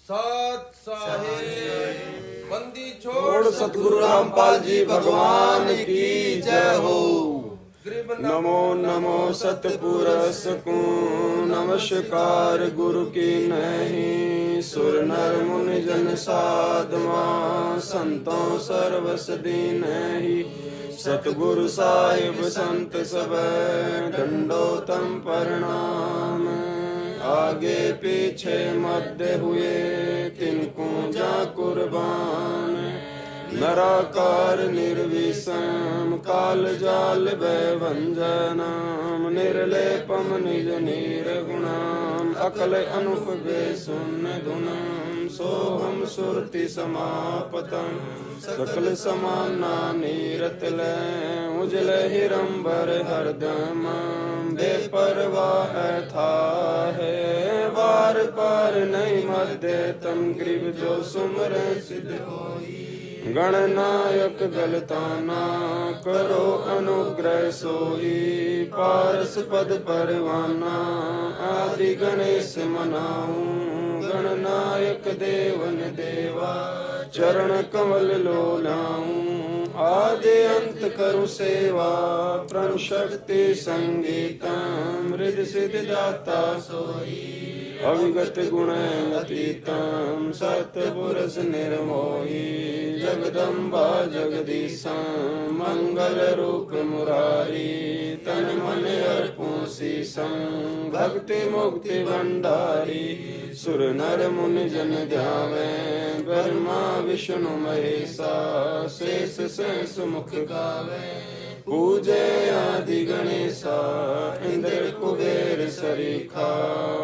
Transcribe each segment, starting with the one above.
सात साहिब बंदी छोड़ सतगुरु रामपाल जी भगवान की जय हो। नमो नमो सतपुरुष को नमस्कार गुरु की नहीं। सुर नर मुनि जन साधवा संतों सर्वस दीन ही। सतगुरु साहिब संत सब दंडोतम प्रणाम। आगे पीछे मध्य हुए तिनको जा कुर्बान। नराकार निर्विषम काल जाल भंजनम। निर्लेपम निज निर्गुणम अकल अनुप बेसुन धुनम। सोहम सुरति समापतम सकल समाना नीरतल। उजल हिरंबर हरदम बेपरवाह था है। वार पार नहीं मध्य तम ग्रीव जो सुमर सिद्ध होई। गणनायक गलताना करो अनुग्रह सोई। पारस पद परवाना आदि गणेश मनाऊं। गणनायक देवन देवा चरण कमल लोलाऊं। आदि अंत करु सेवा प्रण शक्ति संगीतम। हृदय सिद्ध दाता सोई अविगत गुण अतीतम। सतपुरुष निर्मोही जगदम्बा जगदीशा। मंगल रूप मुरारी तन मन अर्पूं शीशं। भक्ति मुक्ति भंडारी सुर नर मुनि जन ध्यावे। ब्रह्मा विष्णु महेशा शेष सहस मुख गावे। पूजे आदि गणेशा इंद्र कुबेर सरीखा।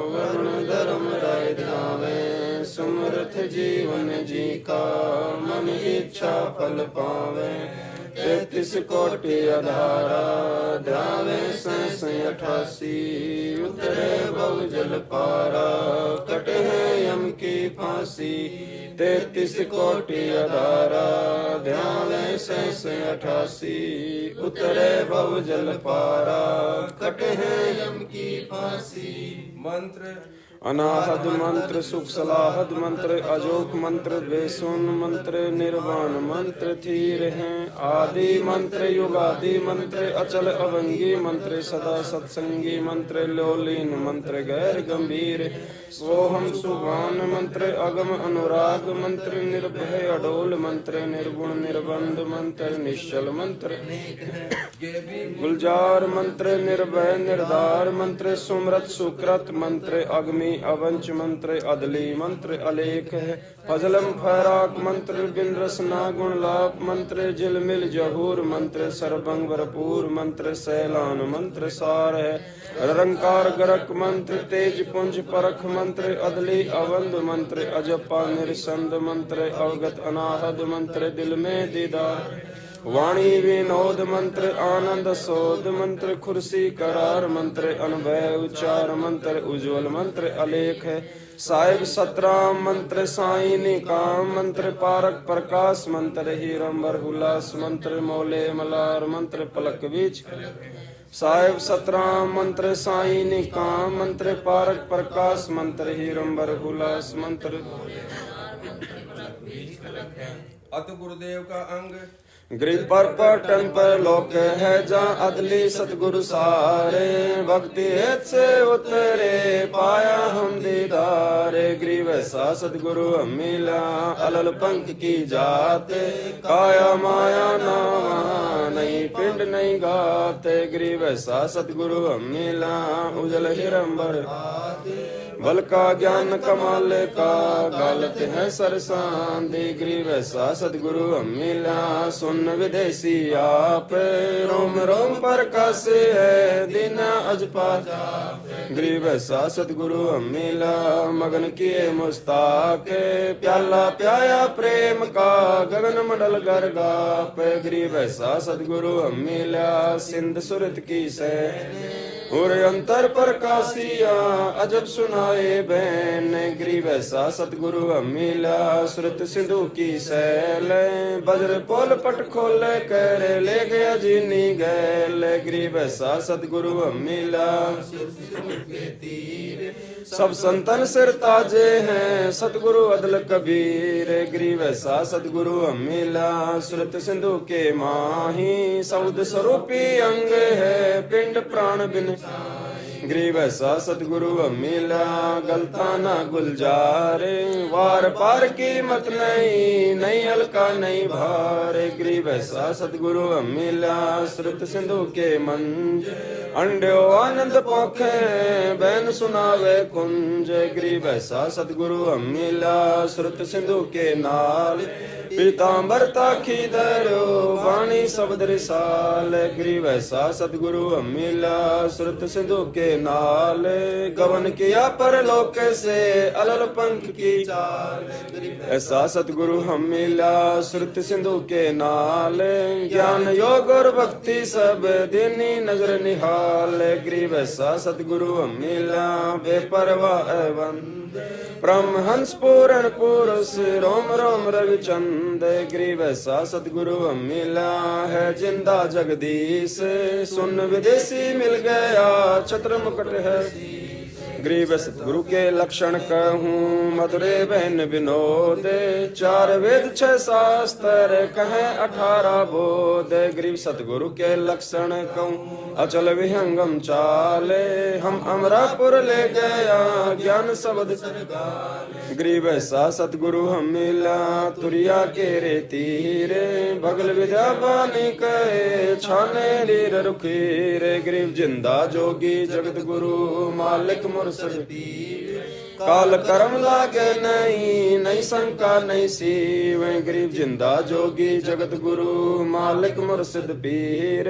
वरुण धर्म राय ध्यावे सुमरथ जीवन जी का। मन इच्छा फल पावे 33 कोटि अधारा। ध्यावे 88 उतरे बहु जल पारा। कटे है यम की फांसी 33 कोटि अधारा। ध्यावे 88 उतरे बहु जल पारा। कटे है यम की फांसी। मंत्र अनाहद मंत्र सुख सलाहद मंत्र अजोक मंत्र द्वेषुन मंत्र निर्वाण मंत्र थीर हैं। आदि मंत्र युगादि मंत्र अचल अवंगी मंत्र सदा सत्संगी मंत्र लोलीन मंत्र गैर गंभीर। सोहम सुभान मंत्र अगम अनुराग मंत्र निर्भय अडोल मंत्र निर्गुण निर्बंध मंत्र निश्चल मंत्र। गुलजार मंत्र निर्भय निर्धार मंत्र सुमृत सुकृत मंत्र अग्नि अवंच मंत्र अदली मंत्र अलेख है। फजलम फैराक मंत्र बिन रसना गुण लाप मंत्र झिलमिल जहूर मंत्र सरबंग भरपूर मंत्र सैलान मंत्र सार है। रंकार गरक मंत्र तेज पुंज परख मंत्र अदली अवंद मंत्र अजपा निरसंद मंत्र अवगत अनाहद मंत्र दिल में दीदार। वाणी विनोद मंत्र आनंद सोद मंत्र खुर्सी करार मंत्र अनभय उच्चार मंत्र उज्ज्वल मंत्र अलेख है। साहिब सतराम मंत्र साई निकाम मंत्र पारक प्रकाश मंत्र हीरंबर हुलास मंत्र मौले मलार मंत्र पलक बीच। साहिब सतराम मंत्र साई निकाम मंत्र पारक प्रकाश मंत्र हीरंबर हुलास मंत्र। अत गुरुदेव का अंग गिर पर पटन पर लोक है जहाँ अदली सतगुरु सारे। भक्ति हेत से उतरे पाया हम दीदारे। ग्रीव सा सतगुरु हम मिला अलल पंख की जाते। काया माया नामा नहीं पिंड नहीं गाते। ग्रीव सा सतगुरु हम मिला उजल हिरंबर। बल का ज्ञान कमाल का गालत है सरसांदी। ग्रीव सा सतगुरु हम मिला सुन विदेशी आप। रोम रोम पर कस है दिन अजपा। ग्रीव सा सतगुरु हम मिला मगन किए मुस्ताक। प्याला प्याया प्रेम का गगन मंडल गरगा पे। ग्रीव सा सतगुरु हम मिला सिंध सुरत की से। और अंतर प्रकाशिया अजब सुनाए बहन। ग्रीव सा सतगुरु हम मिला श्रुत सिंधु की सैल। बज्र पोल पट खोल कर ले गया जीनी गैल। ग्रीव सा सतगुरु हम मिला सब संतन सिर ताजे हैं सतगुरु अदल कबीर। गरीब ऐसा सतगुरु अमीला सुरत सिंधु के माही। सौद स्वरूपी अंग है पिंड प्राण बिन। गरीब ऐसा सतगुरु अमीला गलता ना गुलजारे। वार पार की मत नहीं नहीं हल्का नहीं भारे। गरीब ऐसा सतगुरु अमीला श्रुत सिंधु के मंज। अंड्यो आनंद पोखे बैन सुनावे कुंज। गरीब ऐसा सतगुरु अमीला श्रुत सिंधु के नाल। पीतांबर ताखी दरो वाणी शब्द रिसाल। गरीब ऐसा सतगुरु अमीला श्रुत सिंधु के नाल। गवन किया परलोक से अलल पंख की चाल। ऐसा सतगुरु हम मिला श्रुत सिंधु के नाल। ज्ञान योग और भक्ति सब दीनी नजर निहाल। गरीब ऐसा सतगुरु हम मिला बेपरवाह बंद। परमहंस पूर्ण पुरुष रोम रोम रविचंद। गरीब ऐसा सतगुरु हम मिला है जिंदा जगदीश। सुन विदेशी मिल गया छत्र मुकुट है। गरीब सतगुरु के लक्षण कहूँ मधुरे बहन विनोद। 4 वेद 6 शास्त्र कहें 18 बोध। गरीब सतगुरु के लक्षण कहूँ अचल विहंगम चाले। हम अमरापुर ले गया ज्ञान शब्द। गरीब ऐसा सतगुरु हम मिला तुरिया के रे तीरे। भगल विद्या बानी कहे छाने रीर रुखीरे। गरीब जिंदा जोगी जगत गुरु मालिक मुर्शिद। काल कर्म लागे नहीं नहीं शंका नहीं सीव। गरीब जिंदा जोगी जगत गुरु मालिक मुर्शिद पीर।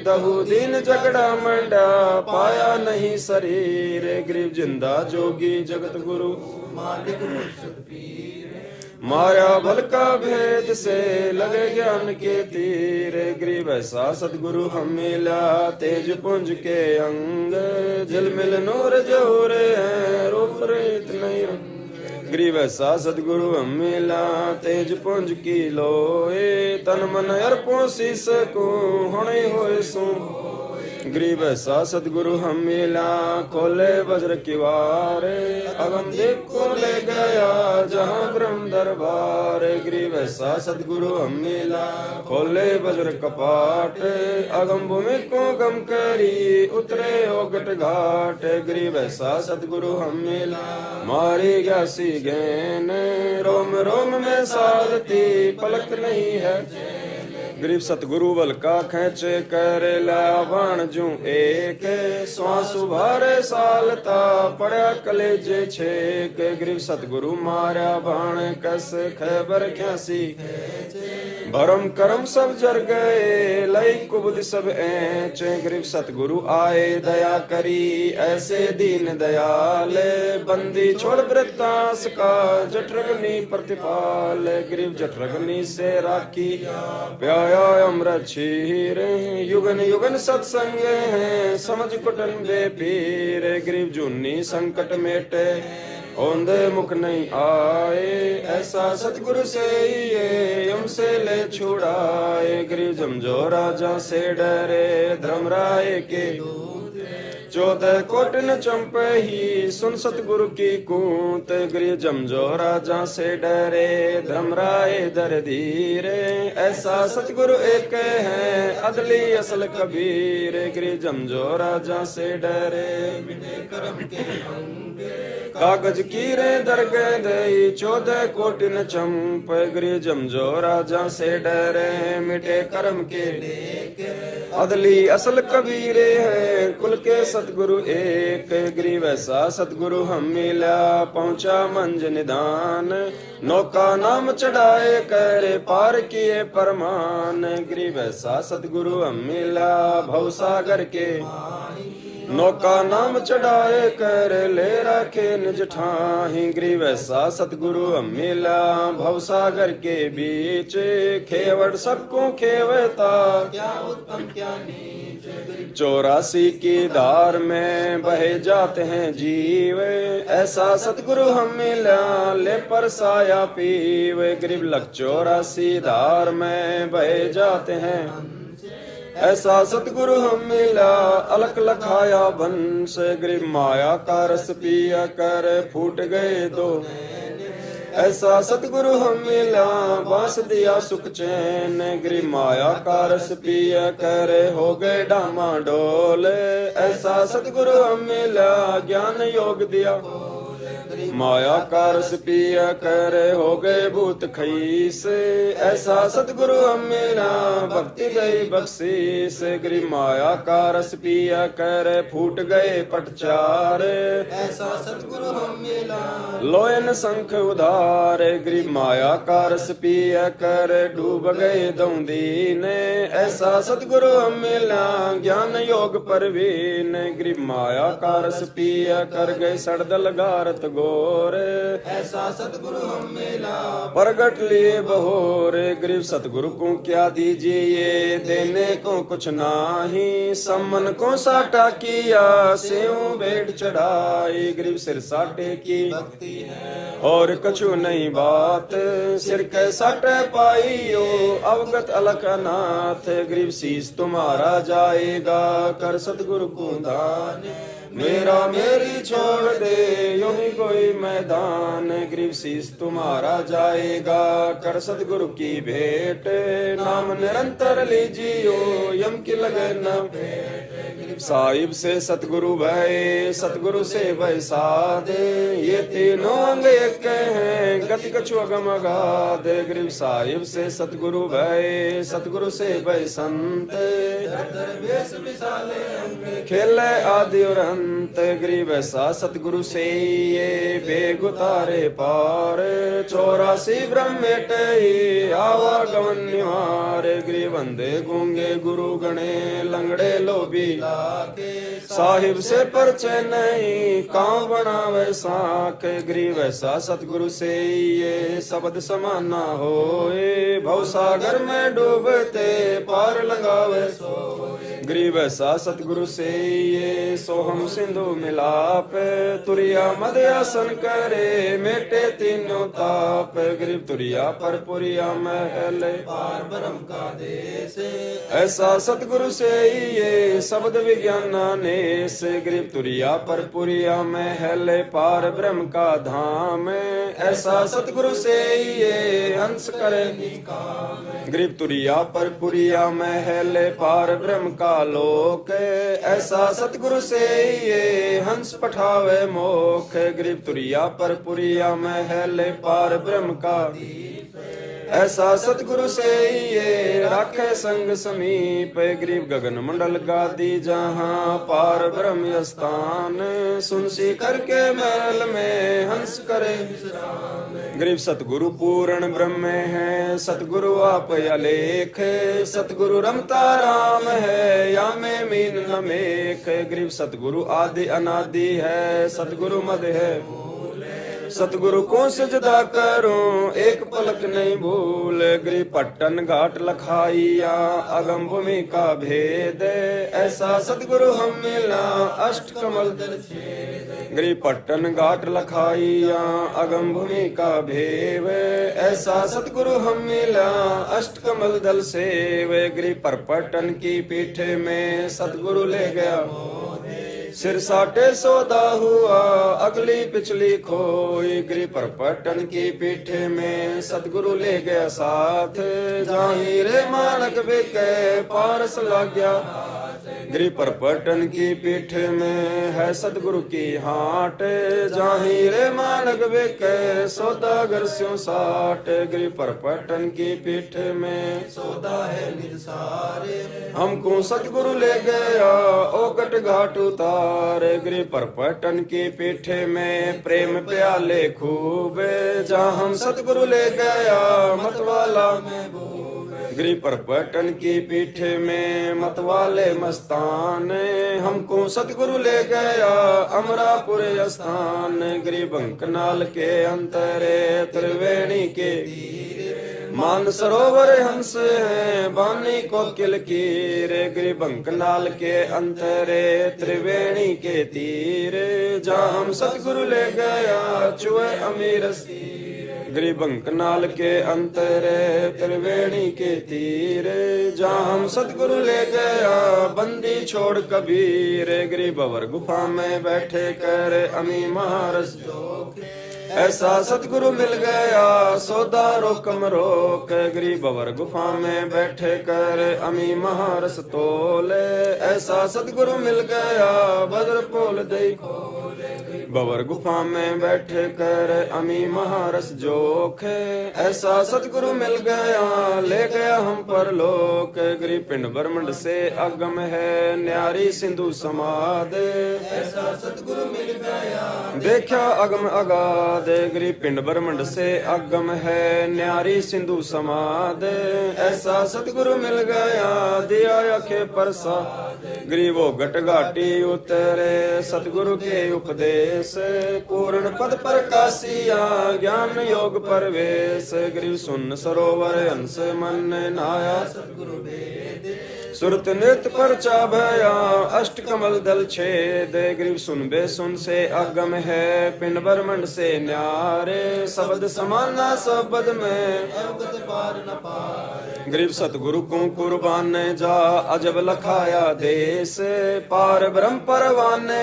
दहु दिन झगड़ा मंडा पाया नहीं शरीर। गरीब जिंदा जोगी जगत गुरु मालिक मुर्शिद पीर। माया बल का भेद से लगे ज्ञान के तीर। गरीब ऐसा सतगुरु हम मिला तेज पुंज के अंग। झिलमिल नूर जोरे हैं रूप रेत नहीं। गरीब ऐसा सतगुरु हम मिला तेज पुंज की लोए। तन मन अर्पों शीस को होने होए सू। गरीब ऐसा सतगुरु हम मिला खोले वज्र किवार। अगम देव को ले गया जहाँ ब्रह्म दरबार। गरीब ऐसा सतगुरु हम मिला खोले वज्र कपाट। अगम भूमि को गम करी उतरे ओगट घाट। गरीब ऐसा सतगुरु हम मिला मारी ग्यासी गैन। रोम रोम में सालती पलक नहीं है। गरीब सतगुरु बल का खेचे कर लावान जू एक। श्वास उभारे सालता पड़ा कलेजे छेक। गरीब सतगुरु मारा बाण कस खैबर ख्यासी। भरम करम सब जर गए लई कुबुद सब ऐच। गरीब सतगुरु आए दया करी ऐसे दीन दयाल। बंदी छोड़ वृत्तास का जठरग्नि प्रतिपाल। गरीब जठरग्नि से राखी प्याया अमृत क्षीर। युगन युगन सत्संग है समझ कुटन बे पीर। गरीब जूनी संकट मेटे औंधे मुख नहीं आए। ऐसा सतगुरु से ये हमसे ले छुड़ाए। गरीब जमजो राजा से डरे धर्मराय के। 14 कोट न चंपे ही सुन सतगुरु की कूत। गरीब जमजो राजा से डरे धर्मराय दर धीरे। ऐसा सतगुरु एक है अदली असल कबीर। गरीब जमजो राजा से डरे कर्म के कागज की रे दरगह दई 14 कोटि न चंप। गरीब जमजो राजा से डरे मिटे कर्म के। अदली असल कबीरे है कुल के सतगुरु एक। गरीब ऐसा सतगुरु हम मिला पहुंचा मंज निदान। नौका नाम चढ़ाए करे पार किए परमान। गरीब ऐसा सतगुरु हम मिला भवसागर के। नौका नाम चढ़ाए कर ले रखे निज ठाही। गरीब ऐसा सतगुरु हम मिला भवसागर के बीच। खेवड़ सबको खेवता क्या उत्तम क्या नीच। 84 की धार में बहे जाते हैं जीव। ऐसा सतगुरु हम मिला ले परसाया पीव। गरीब लग 84 धार में बहे जाते हैं ऐसा सतगुरु हम मिला अलख लखाया बंश गरीब माया का रस पिया कर फूट गए दो। ऐसा सतगुरु हम मिला बांस दिया सुख चैन गरीब माया का रस पिया कर हो गए डामाडोल। ऐसा सतगुरु हम मिला ज्ञान योग दिया माया का रस पिया कर हो गए भूत खईस। ऐसा सतगुरु हम मिला भक्ति गई बख्शीस गरीब माया का रस पिया कर फूट गए पटचार। ऐसा सतगुरु हम मिला लोयन शंख उधार गरीब माया का रस पिया कर डूब गए दौंदी ने। ऐसा सतगुरु हम मिला ज्ञान योग परवीन गरीब माया का रस पिया कर गए सड़दल गारत गोर। ऐसा सतगुरु हम मिला प्रगट लिए बहोर गरीब सतगुरु को क्या दीजिए देने को कुछ नाही। सम्मन को साटा किया सेव भेंट चढ़ाई गरीब सिर साटे की भक्ति है और कछु नहीं बात। सिर के साटे पाइयो अवगत अलख नाथ गरीब शीस तुम्हारा जाएगा कर सतगुरु को दान। मेरा मेरी छोड़ दे यूं ही कोई मैदान गरीब शीस तुम्हारा जाएगा कर सतगुरु की भेंट। नाम निरंतर लीजियो यम की लगे न भेंट। साहिब से सतगुरु भय सतगुरु से भय साध ये तीनों अंग एक हैं गति कछु अगम अगाध गरीब साहिब से सतगुरु भय सतगुरु से भय संत। खेले आदि और अंत गरीब ऐसा सतगुरु से ये बेग उतारे पार। 84 ब्रह्मेट आवागमन निवार गरीब अंधे गूंगे गुरु गणे लंगड़े लोभी साहिब से परचे नहीं कांव बनावे साख गरीब ऐसा सतगुरु से ये शब्द समाना होए। भवसागर में डूबते पार लगावे गरीब ऐसा सतगुरु से ये सोहम सिंधु मिलाप। तुरिया मध्यासन करे मेटे तीनों ताप गरीब तुरिया पर पुरिया महल पार ब्रह्म का देश। ऐसा सतगुरु से ये शब्द विज्ञान नेस गरीब तुरिया पर पुरिया महल पार ब्रह्म का धाम। ऐसा सतगुरु से ये हंस करे गरीब तुरिया पर पुरिया महल पार ब्रह्म का लोक। ऐसा सतगुरु से ये हंस पठावे मोख गरीब तुरिया पर पुरिया महल पार ब्रह्म का। ऐसा सतगुरु से ये राखे संग समीप गरीब गगन मंडल गादी जहाँ पार ब्रह्म स्थान। सुनसी करके महल में हंस करे गरीब सतगुरु पूर्ण ब्रह्म है सतगुरु आप अलेख। सतगुरु रमता राम है या में मीन न मेख गरीब सतगुरु आदि अनादि है सतगुरु मद है। सतगुरु को सजदा करूं एक पलक नहीं भूल गरीब पट्टन घाट लखाइया अगम भूमि का भेद। ऐसा सतगुरु हम मिला अष्ट कमल गरीब पट्टन घाट लखाइया अगम भूमि का भेव। ऐसा सतगुरु हम मिला अष्ट कमल दल सेव गरीब पर पट्टन की पीठ में सतगुरु ले गया। सिर साटे सौदा हुआ अगली पिछली खोई गिरी पर पटन की पीठ में सतगुरु ले गया साथ। जाहिरे मानक बिके पारस लग गया गिरी पर पटन की पीठ में है सतगुरु की हाट। जाहिरे मानक बिके सौदा घर स्यों साठ गिरी पर पटन की पीठ में सौदा है निसारे। हमको सतगुरु ले गया ओकट घाट उतार गिरी पर पटन की पीठ में प्रेम प्याले खूब। जहाँ हम सतगुरु ले गया मतवाला गिरी पर पटन की पीठ में मतवाले मस्तान। हमको सतगुरु ले गया अमरापुर स्थान गिरी बंकनाल के अंतरे त्रिवेणी के मान सरोवर हंस है बानी कोकिल कीर गिरी बंकनाल के अंतरे त्रिवेणी के तीर। जहाँ हम सतगुरु ले गया चुए अमीर गरीबंक नाल के अंतरे त्रिवेणी के तीरे जहाँ हम सतगुरु ले गया बंदी छोड़ कबीर गरीब अवर गुफा में बैठे कर अमी महारस ऐसा सतगुरु मिल गया सौदा रोकम रोक गरीब अवर गुफा में बैठे कर अमी महारस तोले ऐसा सतगुरु मिल गया बदर पोल दे बवर गुफा में बैठे कर अमी महारस जोखे ऐसा सतगुरु मिल गया ले गया हम पर लोक गरीब पिंड ब्रह्मंड से अगम है न्यारी सिंधु समाद ऐसा सतगुरु मिल गया देखा अगम अगाध गरीब पिंड ब्रह्मंड से अगम है न्यारी सिंधु समाद ऐसा सतगुरु मिल गया दिया अखे परसा गरीबो घट घाटी उतरे सतगुरु के उपदेश पूर्ण पद प्रकाशिया ज्ञान योग परवेश गरीब सुन सरोवर हंस मन नाया सतगुरु वेद सुरत नृत्य परचा भया अष्ट कमल दल छेद गरीब सुन बे सुन से अगम है पिंड ब्रह्मंड से न्यारे शब्द समाना शब्द में अवगत पार न पार गरीब सतगुरु को कुर्बान जा अजब लखाया देश पार ब्रह्म परवाने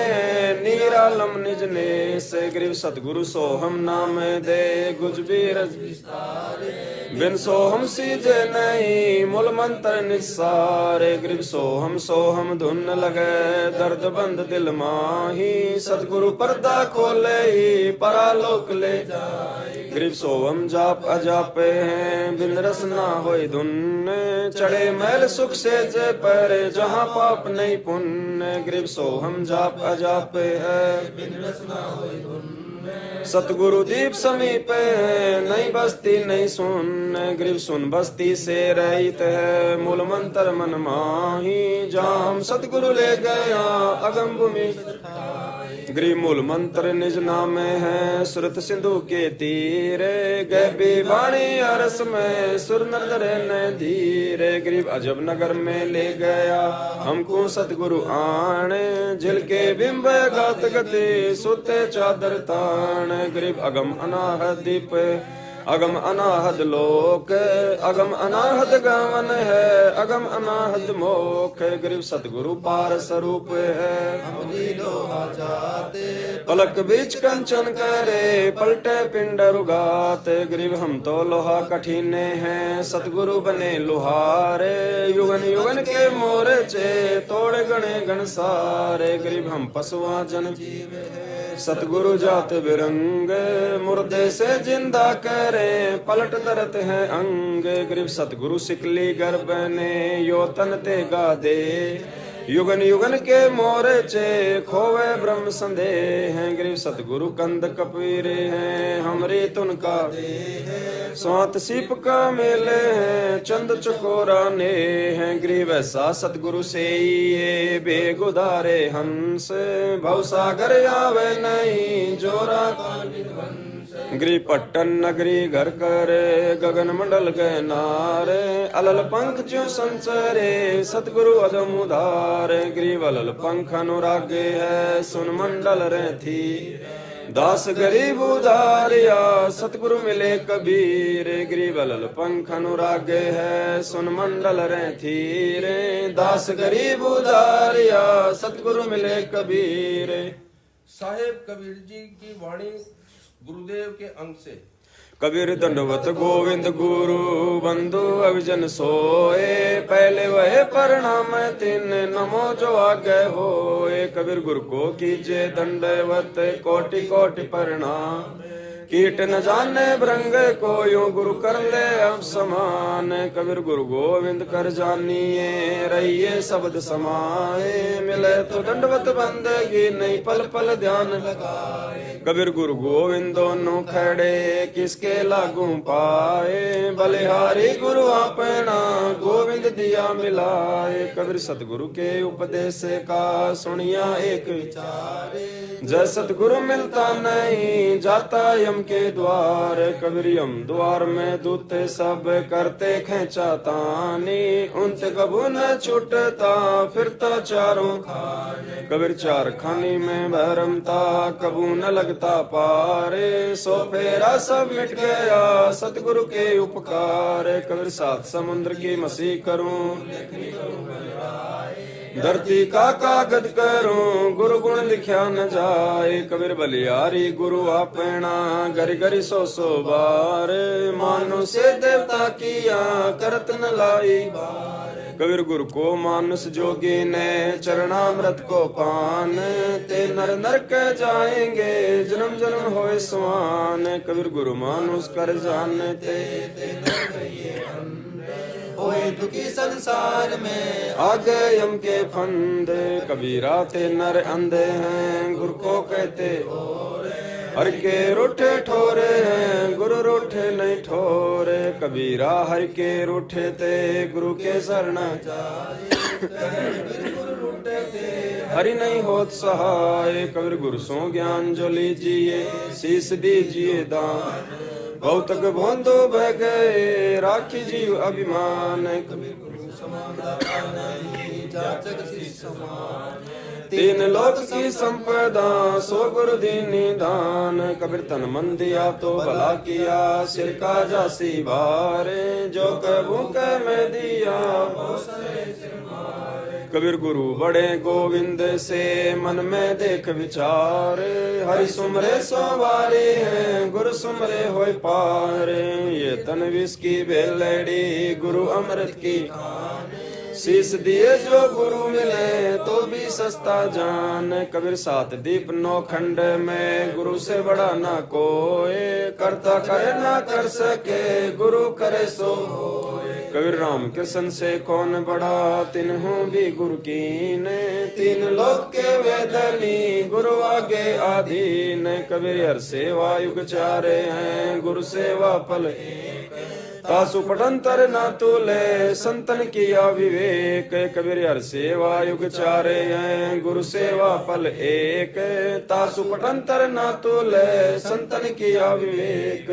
निरालम निज नेस गरीब सतगुरु सोहम नाम दे गुजबीर बिन सोहम सीजे नहीं मूल मंत्र निसारे गरीब सोहम धुन लगे दर्द बंद दिल माही सतगुरु पर्दा खोले ही परालोक ले जाए गरीब सोहम जाप अजापे हैं बिन रस ना होए धुन चढ़े मैल सुख से जे पर जहाँ पाप नहीं पुण्य गरीब सोहम जाप अजापे है बिन रस ना होए धुन सतगुरु दीप समीप है नहीं बस्ती नहीं सुन गरीब सुन बस्ती से रहित है मूल मंत्र मन माही जहाँ हम सतगुरु ले गया अगम भूमि गरीब मूल मंत्र निज नाम है सुरत सिंधु के तीरे गैबी वाणी अरस में सुर नदरे न धीरे गरीब अजब नगर में ले गया हमको सतगुरु आने झिलके बिंब गात गति सुते चादर तान गरीब अगम अनाहद दीप अगम अनाहद लोक अगम अनाहद गमन है अगम अनाहद मोख गरीब सतगुरु पार स्वरूप है पलक बीच कंचन करे पलटे पिंड रुगात गरीब हम तो लोहा कठिने हैं सतगुरु बने लोहारे युगन युगन के मोरे चे तोड़ गणे गण सारे गरीब हम पशुआ जन सतगुरु जात बिरंग मुर्दे से जिंदा करे पलट दरत है अंग गरीब सतगुरु सिकली गर्भ ने यो तन ते गा दे युगन युगन के मोरे चे खोवे ब्रह्म संदेह हैं गरीब सतगुरु कंद कपीरे हैं हमरे तुन का स्वात सीप का मेले हैं चंद चकोरा ने हैं गरीब ऐसा सतगुरु से ये बेगुदारे हंस भवसागर आवे नहीं जोरा गरीब पट्टन नगरी घर करे गगन मंडल गए नारे अलल पंख ज्यों संचरे सतगुरु अदम उधार गरीब अलल पंख अनुरागे है सुन मंडल रहती दास गरीब उधारिया सतगुरु मिले कबीर गरीब अलल पंख अनुरागे है सुन मंडल रहती रे दास गरीब उधारिया सतगुरु मिले कबीर साहेब कबीर जी की वाणी गुरुदेव के अंग से कबीर दंडवत गोविंद गुरु बंधु अभिजन सोए पहले वह प्रणाम तीन नमो जो आगे होए कबीर गुरु को कीजे दंडवत कोटि कोटि प्रणाम कीट न जाने भृंग को यूं गुरु कर ले अब समान कबीर गुरु गोविंद कर जानिए रहिए शब्द समाए मिले तो दंडवत बंदगी नहीं पल पल ध्यान लगाए कबीर गुरु गोविंद दोनों खड़े किसके लागू पाए बलिहारी गुरु अपना गोविंद दिया मिलाए कबीर सतगुरु के उपदेश का सुनिया एक विचारे जय सतगुरु मिलता नहीं जाता यम के द्वार। कबीर यम द्वार में दूते सब करते खेचा तानी, उनते कबू न छूटता फिरता चारों खाने। कबीर चार खानी में भरमता कबू न लगता पारे, सो फेरा सब मिट गया सतगुरु के उपकार। कबीर सात समुद्र की मसी करूं धरती का कागज करूं, गुरु गुण लिखा न जाए। कबीर बलियारी गुरु अपना गरी गरी सो बार, मानो से देवता किया करत न लाई बार। कबीर गुरु को मानुष जोगी ने चरणामृत को पान, ते नर नरक जाएंगे जन्म जन्म होए समान। कबीर गुरु मानुष कर जानते होए दुखी संसार में आ गए यम के फंद। कबीरा ते नर अंधे हैं गुरु को कहते, हर के रूठे ठोरे हैं गुरु रूठे नहीं ठोरे। कबीरा हर के रूठे ते गुरु के शरण हरि नहीं होत सहाय। कबीर गुरु सो ज्ञान जो लीजिए शीस दीजिए दान, बहुतक भोंदो बह गए राखी जीव अभिमान। तीन लोक की संपदा सो गुरु दीनी दान। कबीर तन मन दिया तो भला किया सिर का जासी बारे, जो कबू कह में दिया कबीर गुरु बड़े गोविंद से मन में देख विचार। हरि सुमरे सवारे हैं गुरु सुमरे होए पार। ये तन विष की बेलड़ी गुरु अमृत की, शीश दिए जो गुरु मिले तो भी सस्ता जान। कबीर सात दीप नौ खंड में गुरु से बड़ा ना कोई, करता करे ना कर सके गुरु करे सो होए। कबीर राम कृष्ण से कौन बड़ा तिन्हों भी गुरु कीन, तीन लोक के वेदनी गुरु आगे आधीन। कबीर हर सेवा युग चारे हैं गुरु सेवा फल एक, तासु पटंतर ना तुले संतन किया विवेक। कबीर हर सेवा युग चारे हैं गुरु सेवा फल एक, तासु पटंतर ना तुले संतन किया विवेक।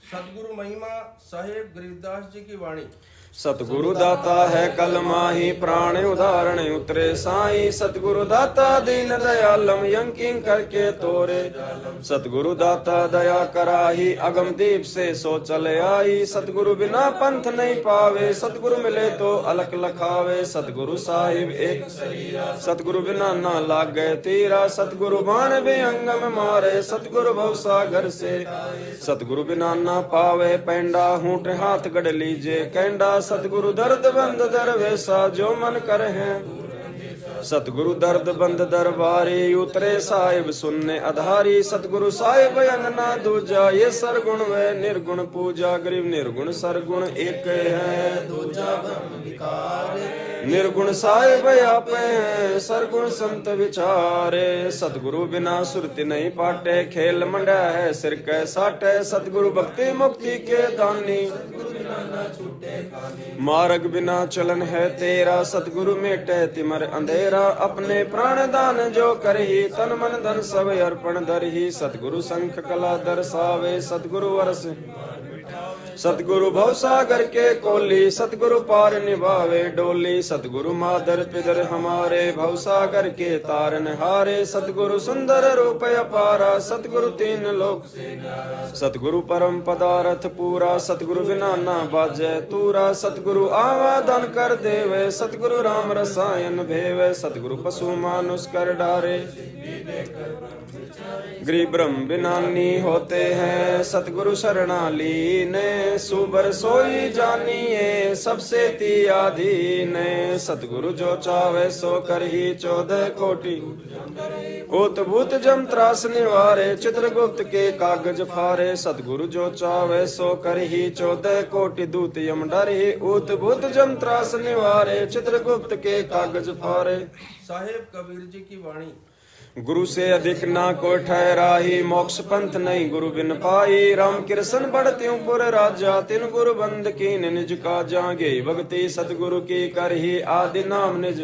सतगुरु महिमा साहेब गरीबदास जी की वाणी। सतगुरु दाता है कलमा ही प्राण उदाहरण उतरे साई। सतगुरु दाता दीन दयालम यंकिंग करके तोरे, सतगुरु दाता दया कराही अगम दीप से सो चले आई। सतगुरु बिना पंथ नहीं पावे सतगुरु मिले तो अलख लखावे। सतगुरु साहिब एक सतगुरु बिना ना लागे तीरा, सतगुरु बाण भी अंगम मारे सतगुरु भवसागर से। सतगुरु बिना ना पावे पैंडा हूट हाथ गढ़ लीजे कैंडा। सतगुरु दर्द बंद दरवेसा जो मन कर है, सतगुरु दर्द बंद दरबारी उतरे साहिब सुनने आधारी। सतगुरु साहिब अंगना दूजा ये सरगुण व निर्गुण पूजा। गरीब निर्गुण सरगुण एक है दूजा ब्रह्म विकार। निर्गुण साहिब आपे हैं सरगुण संत विचारे। सतगुरु बिना सुरति नहीं पाटे खेल मंडा है सिर कै साटे। सतगुरु भक्ति मुक्ति के दानी मार्ग बिना चलन है तेरा। सतगुरु मेटे तिमर अंधेरा अपने प्राण दान जो करही तन मन धन सब अर्पण धरही। सतगुरु शंख कला दर्शावे सतगुरु वर्ष सतगुरु भवसागर के कोली। सतगुरु पार निभावे डोली। सतगुरु मादर पिदर हमारे भवसागर के तारन हारे। सतगुरु सुंदर रूप अपारा सतगुरु तीन लोक सतगुरु परम पदार्थ पूरा। सतगुरु बिना ना बाजे तूरा। सतगुरु आवादन कर देवे सतगुरु राम रसायन भेवे। सतगुरु पशु मानुष कर डारे गृह ब्रह्म बिनानी होते हैं सतगुरु शरणालीन। सुबर सोई जानिए सबसे तियाधीन। सतगुरु जो चावे सो कर ही 14 कोटि उतभूत जम त्रास निवारे। चित्रगुप्त के कागज फारे। सतगुरु जो चावे सो कर ही 14 कोटि दूत यम डर ही। उतभूत जम त्रास निवारे चित्रगुप्त के कागज फारे। साहेब कबीर जी की वाणी। गुरु से अधिक ना को ठहराही, मोक्ष पंथ नहीं गुरु बिन पाई। राम कृष्ण बढ़त्यूं पुर राजा, तिन गुरु बंद कीन निज का जागे। भक्ति सतगुरु की करही, आदि नाम निज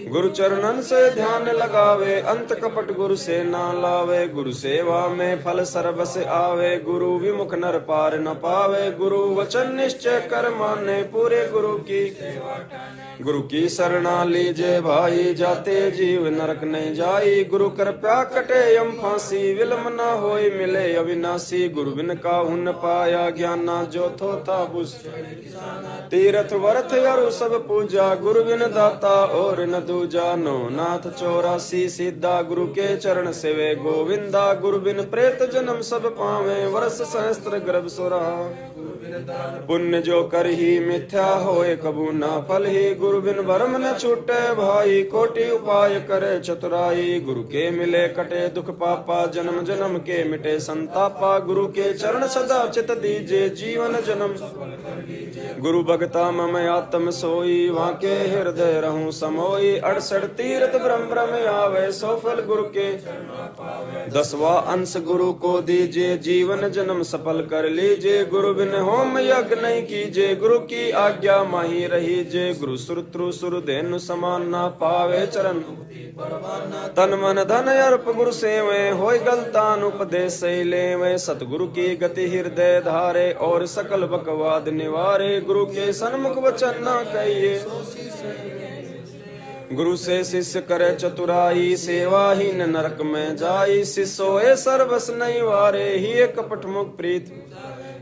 गुरु चरणन से ध्यान लगावे। अंत कपट गुरु से ना लावे, गुरु सेवा में फल सर्वस आवे। गुरु विमुख नर पार न पावे, गुरु वचन निश्चय कर माने। पूरे गुरु की गुरु की शरणा लीजे भाई, जाते जीव नरक नहीं जाई। गुरु कृपया कटे यम फांसी, विलम न होई मिले अविनाशी। गुरु बिन काहू न पाया ज्ञाना, जो थोथा बुस तीरथ वर्थ अरु सब पूजा। गुरु बिन दाता और न दूजा, नो नाथ 84 सीधा। गुरु के चरण सेवे गोविंदा, गुरु बिन प्रेत जन्म सब पावे। वर्ष सहस्त्र गर्भ सुरा, पुण्य जो कर ही मिथ्या होए कबू ना फल ही। गुरु बिन भरम न छूटे भाई, कोटि उपाय करे चतुराई। गुरु के मिले कटे दुख पापा, जन्म जन्म के मिटे संतापा। गुरु के चरण सदा चित दीजे, जीवन जन्म गुरु भगता मम आत्म सोई। वहाँ के हृदय रहूं समोई, 68 तीर्थ ब्रह्म ब्रह्म आवे। सो फल गुरु के 10वां अंश गुरु को दीजिए, जीवन जन्म सफल कर लीजिए। गुरु बिन होम यज्ञ नहीं कीजिए, गुरु की आज्ञा माही रहीजे। गुरु सुरत्रु सुरधेनु समान ना पावे, चरण तन मन धन अर्प गुरु सेवे। होय गलतान उपदेश लेवे, सतगुरु की गति हृदय धारे। और सकल बकवाद निवारे, गुरु के सन्मुख वचन न कहिए। गुरु से शिष्य करे चतुराई, सेवाहीन नरक में जाई। शिष्योए सर्वस नहीं वारे, ही कपट मुख प्रीत।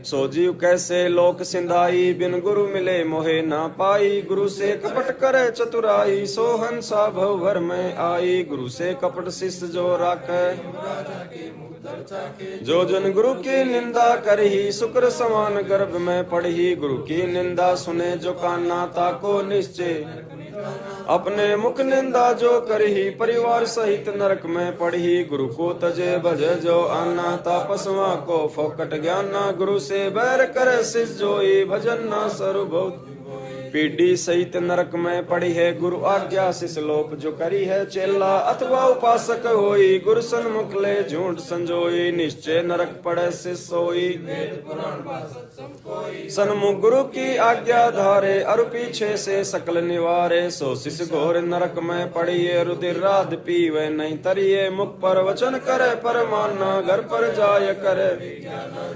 सो जीव कैसे लोक सिंधाई, बिन गुरु मिले मोहे ना पाई। गुरु से कपट करे चतुराई, सो हंसा भव भर में आई। गुरु से कपट शिष्य जो राखे, जो जन गुरु की निंदा करही। शुक्र समान गर्भ में पढ़ी, गुरु की निंदा सुने जो कान्ना। ताको निश्चय अपने मुख निंदा जो करही, परिवार सहित नरक में पढ़ी। गुरु को तजे भजे जो आना, तापसवा को फोकट ज्ञाना। गुरु से बैर करे शिष जोई, भजन ना सर्वभूत पीढ़ी सहित नरक में पड़ी है। गुरु आज्ञा शिष लोप जो करी है, चेला अथवा उपासक होई। गुरु सन्मुख ले झूठ संजोई, निश्चय नरक पड़े शिष सोई। सन्मुख गुरु की आज्ञा धारे, अरु पीछे से सकल निवारे। सो शिष घोर नरक में पड़िए, रुधिर राध पीवे नहीं तरिए। मुख पर वचन करे पर माना, घर पर जाय करे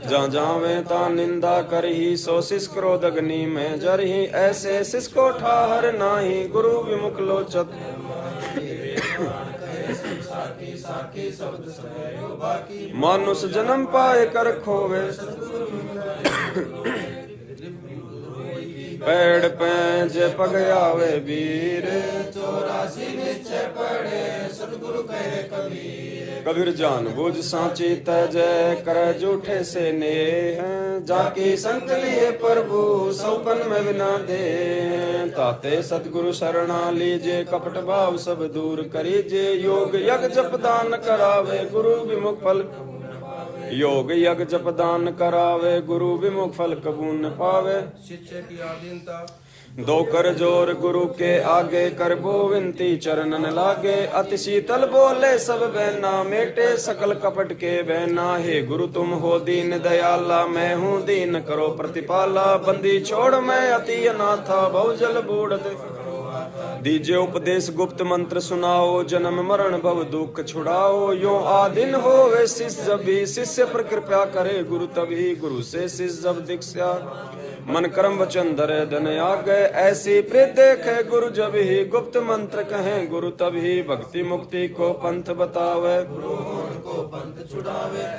जा जावे ता निंदा करही। सो शिष क्रोध अग्नि में जरही, ऐसे शिष को ठाहर नाही। गुरु विमुख लोचत मानुष जन्म पाए कर खोवे। पेड़ पैंज पग आवे वीर, 84 निश्चय पड़े सतगुरु कहे कबीर। कबीर जान बुझ सांची तजय, कर जूठे से नेह। जाकी संत लिए प्रभु, सौपन में बिना दे। ताते सतगुरु शरणा लीजे, कपट भाव सब दूर करीजे। योग यज्ञ जप दान करावे, गुरु विमुख फल। योग यज्ञ जप दान करावे, गुरु विमुख फल कबू न पावे। शिष्य की आधीनता दो कर जोर गुरु के आगे, कर विनती चरणन लागे। अति शीतल बोले सब बहना, मेटे सकल कपट के बहना। हे गुरु तुम हो दीन दयाला, मैं हूँ दीन करो प्रतिपाला। बंदी छोड़ मैं अति अनाथा, बहुजल बूढ़ दीजे उपदेश गुप्त मंत्र सुनाओ। जन्म मरण भव दुख छुड़ाओ। यो आदिन हो वे शिष्य जब भी, शिष्य पर कृपा करे गुरु तभी। गुरु से शिष्य जब दीक्षा, मन कर्म वचन धरे धन आगे। ऐसी प्रीत देखे गुरु जब ही, गुप्त मंत्र कहें गुरु तभी। भक्ति मुक्ति को पंथ बतावे,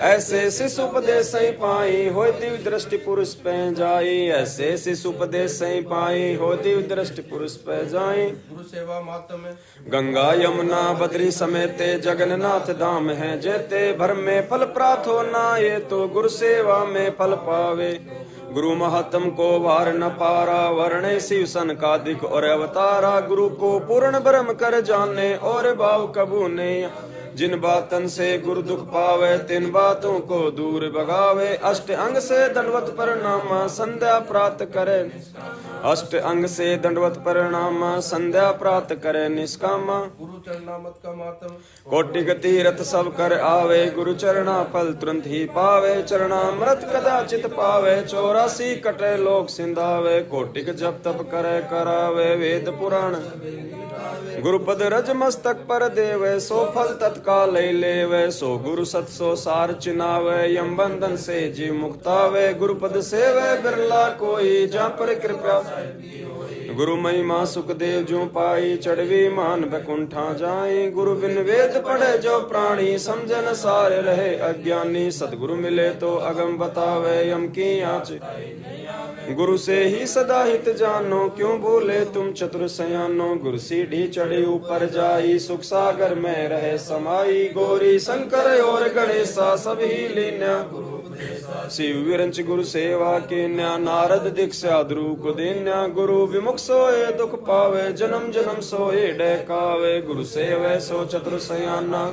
ऐसे शिष्य उपदेश सही पाई। हो दिव्य दृष्टि पुरुष पे जाई, ऐसे शिष्य उपदेश सही पाई। हो दिव्य दृष्टि पुरुष पे जाई। गुरु सेवा मातम में गंगा यमुना बद्री समेते, जगन्नाथ धाम है जेते। भर में फल प्राप्त हो ना, ये तो गुरु सेवा में फल पावे। गुरु महात्म को वार न पारा, वर्णे शिव सन का दिख और अवतारा। गुरु को पूर्ण ब्रह्म कर जाने, और भाव कबू ने। जिन बातन से गुरु दुख पावे, तिन बातों को दूर भगावे। अष्ट अंग से दंडवत प्रणाम, संध्या प्राप्त करे। अष्ट अंग से दंडवत प्रणाम, संध्या प्राप्त करे निष्कामा। गुरु चरणामत का मातम। कोटिक तीरथ सब कर आवे, गुरु चरणा फल तुरंत ही पावे। चरणामृत कदाचित पावे, 84 कटे लोक सिंधावे। कोटिक जप तप करे करावे, वेद पुराण गुरुपद रज मस्तक पर देवे। सो फल तत्काल लेवे, सो गुरु सत सो सार चिनावे। यम बंधन से जी मुक्तावे, गुरुपद सेवे बिरला कोई। जहाँ पर कृपा गुरु महिमा सुखदेव जो पाई। चढ़वी मान बैकुंठा जाई, गुरु बिन वेद पढ़े जो प्राणी। समझन सारे रहे अज्ञानी, सतगुरु मिले तो अगम बतावे। यम की आँच गुरु से ही सदा हित जानो, क्यों भूले तुम चतुर सयानो। गुरु सीढ़ी चढ़ी ऊपर जाई, सुख सागर में रहे समाई। गौरी शंकर और गणेशा सभी लीन्या, शिव विरंच गुरु सेवा के न्या। नारद दीक्षा ध्रुव को देन्या, गुरु विमुख सोए दुख पावे। जन्म जन्म सोए डकावे, गुरु सेवै सो चतुर सयाना।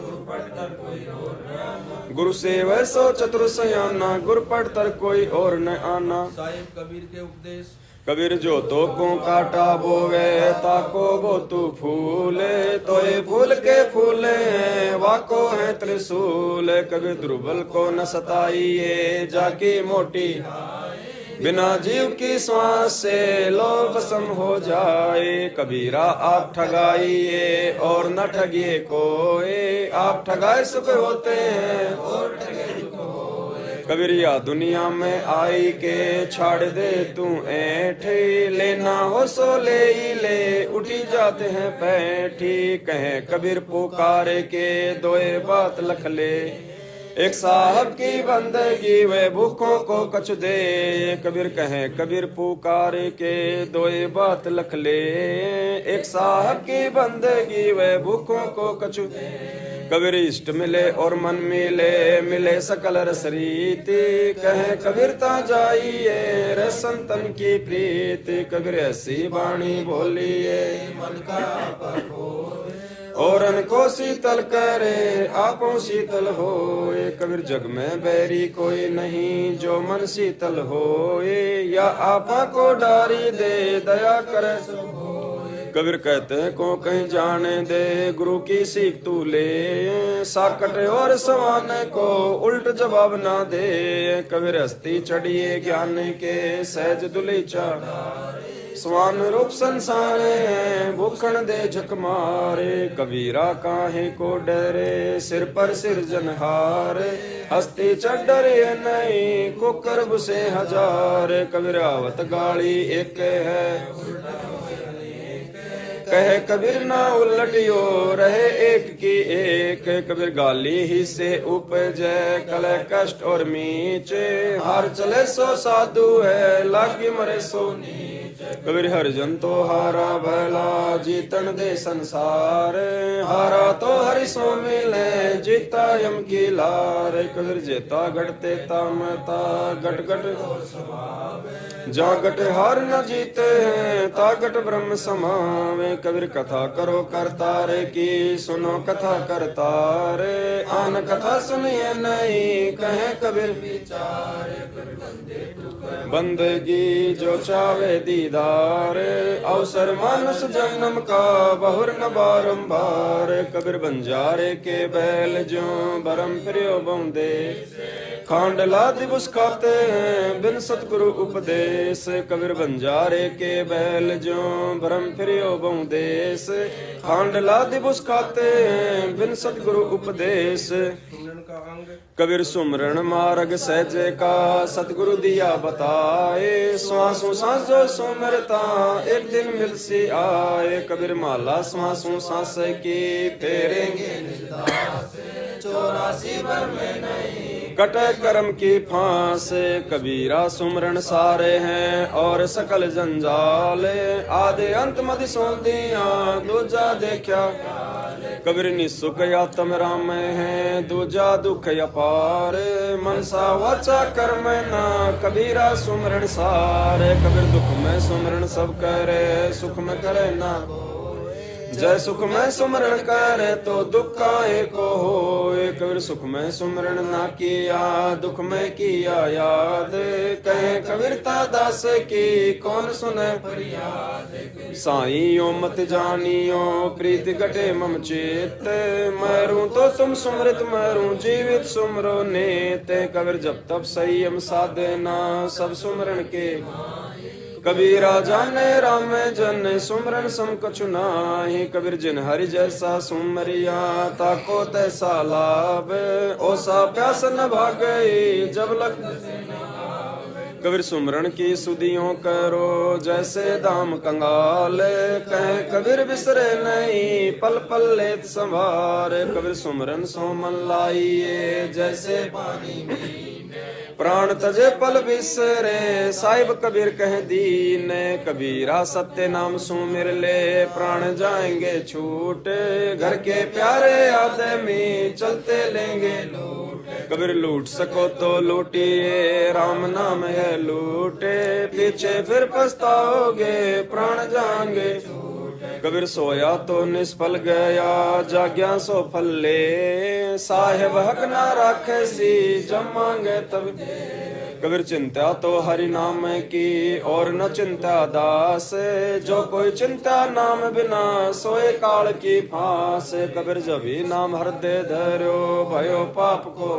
गुरु सेवै सो चतुर सयाना, गुरु पढ़ तर कोई और न आना। साहिब कबीर के उपदेश। कबीर जो तो को काटा बोवे, ताको वो तू फूले। तो ये फूल के फूले वाको है त्रिशूल। कबीर दुर्बल को न सताइए, जाकी मोटी बिना जीव की श्वास से लोभ सम हो जाए। कबीरा आप ठगाइए और न ठगिए कोई, आप ठगाए सुख होते हैं और ठगे दुख होए। कबीरिया दुनिया में आई के छाड़ दे तू ऐठे। लेना हो सो ले ही ले, उठी जाते हैं पैठी। कहे कबीर पुकारे के दोए बात लख ले। एक साहब की बंदगी वे भूखों को कछ दे। कबीर कहे कबीर पुकार के दोए बात लख ले। एक साहब की बंदगी वे भूखों को कछ दे। कबीर इष्ट मिले और मन मिले, मिले सकल रस रीति। कहे कबीर ता जाइए रे संतन की प्रीति। कबीर ऐसी वाणी बोलिए मन का और को शीतल करे, आपो शीतल होए। कबीर जग में बैरी कोई नहीं, जो मन शीतल होए। या आपा को डारी दे, दया करे सब होए। कबीर कहते को कहीं जाने दे, गुरु की सीख तू ले। साकट और सवाने को उल्ट जवाब ना दे। कबीर हस्ती चढ़िए ज्ञान के, सहज दुलीचा स्वान रूप संसारे हैं। भूखण दे झक मारे, कबीरा काहे को डरे। सिर पर सिरजनहार हस्ती चढ़ डरे नहीं, कुकर बुसे हजार। कबीर आवत गाड़ी एक है, कहे कबीर ना उलटियो रहे एक की एक। कबीर गाली ही से उपजे कले कष्ट और मीचे। हार चले सो साधु है, लागी मरे सो नीच। कबीर हरिजन तो हारा भला, जीतन दे संसार। हारा तो हरि सो मिले, जीता यम की लार। कबीर जेता घटते तामता, गट गट जा गट हार न जीते हैं, तागट ब्रह्म समावे। कबीर कथा करो करतार की, सुनो कथा करतार। आन कथा सुनिए नहीं, कहे कबीर विचार। बंदगी जो चावे दीदार, अवसर मानुष जन्म का बहुर न बारंबार। कबीर बंजारे के बैल जो बरम प्रियो बंदे। खांडला दिवस खाते हैं बिन सतगुरु उपदेश। कबीर बंजारे के बैल जो भरम फिरियो बहुदेश। खांडला दिवस खाते हैं बिन सतगुरु उपदेश। कबीर सुमरण मार्ग सहजे का, सतगुरु दिया बताए। श्वासों सांस जो सुमरता, एक दिन मिल सी आए। कबीर माला श्वासों सांस की, फेरेंगे 84 भर में नहीं। कटे कर्म की फांस, कबीरा सुमरण सारे हैं और सकल जंजाल। आदि अंत मधि सोंदिया, दूजा देखा कबीर निसुख आत्म राम है। दूजा दुख अपार, मनसा वाचा कर्म ना, कबीरा सुमरण सारे। कबीर दुख में सुमरण सब करे, सुख में करे ना। जय सुख में सुमरण करे तो दुख काहे को होए। कबीर सुख में सुमरण ना किया, दुख में किया याद। कहे कबीरता दास की कौन सुने साईं मत जानियो प्रीत घटे मम चेत मरूं तो तुम सुमृत मरूं जीवित सुमरो नेत कबीर जब तब संयम साधना सब सुमरण के कबीरा जाने राम जन सुमरन सम कछु नाहि कबीर जिन हरि जैसा सुमरिया ताको तैसा लाभ ओसा प्यास न भागई जब लग कबीर सुमरण की सुधियों करो जैसे दाम कंगाल कहे कबीर बिसरे नहीं पल पल लेत संभार कबीर सुमरन सो मन लाइए जैसे पानी प्राण तजे पल बिसरे साहिब कबीर कह दीन कबीरा सत्य नाम सुमिर ले प्राण जाएंगे छूट घर के प्यारे आदमी चलते लेंगे कबीर लूट सको तो लूटिए राम नाम है लूटे पीछे फिर पछताओगे प्राण जाएंगे कबीर सोया तो निष्फल गया जाग्या सो फल ले साहेब हक ना राखे सी जब मांगे तब कबीर चिंता तो हरि नाम की और न चिंता दास जो कोई चिंता नाम बिना सोए काल की फांस कबीर जब ही नाम हृदय धरो भयो पाप को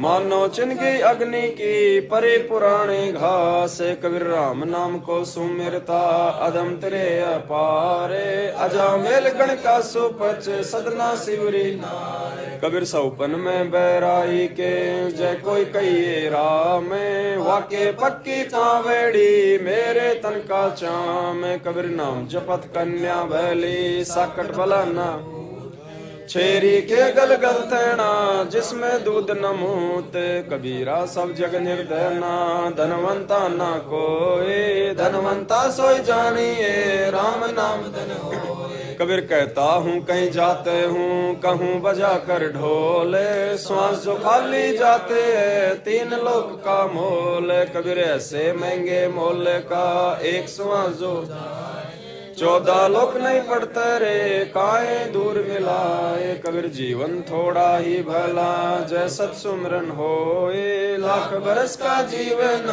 मानो चिन्ह अग्नि की परे पुराने घास कबीर राम नाम को सुमिरता अधम तेरे अपारे अजामेल गण का सुपच सदना शिवरी कबीर सौपन में बैराई के जय कोई कहिए राम वाके पक्की पावेड़ी मेरे तन का चाम कबीर नाम जपत कन्या भैली साकट बलाना छेरी के गल गल तैना जिसमें दूध न मूत कबीरा सब जग निर्दय ना धनवंता ना कोई धनवंता सोई जानिए राम नाम धन कबीर कहता हूँ कहीं जाते हूँ कहूँ बजा कर ढोले श्वास जो खाली जाते हैं तीन लोक का मोल कबीर ऐसे महंगे मोल का एक श्वास जो 14 लोक नहीं पड़ते रे काहे दूर मिलाए कबीर जीवन थोड़ा ही भला जय सत सुमरन होए लाख बरस का जीवन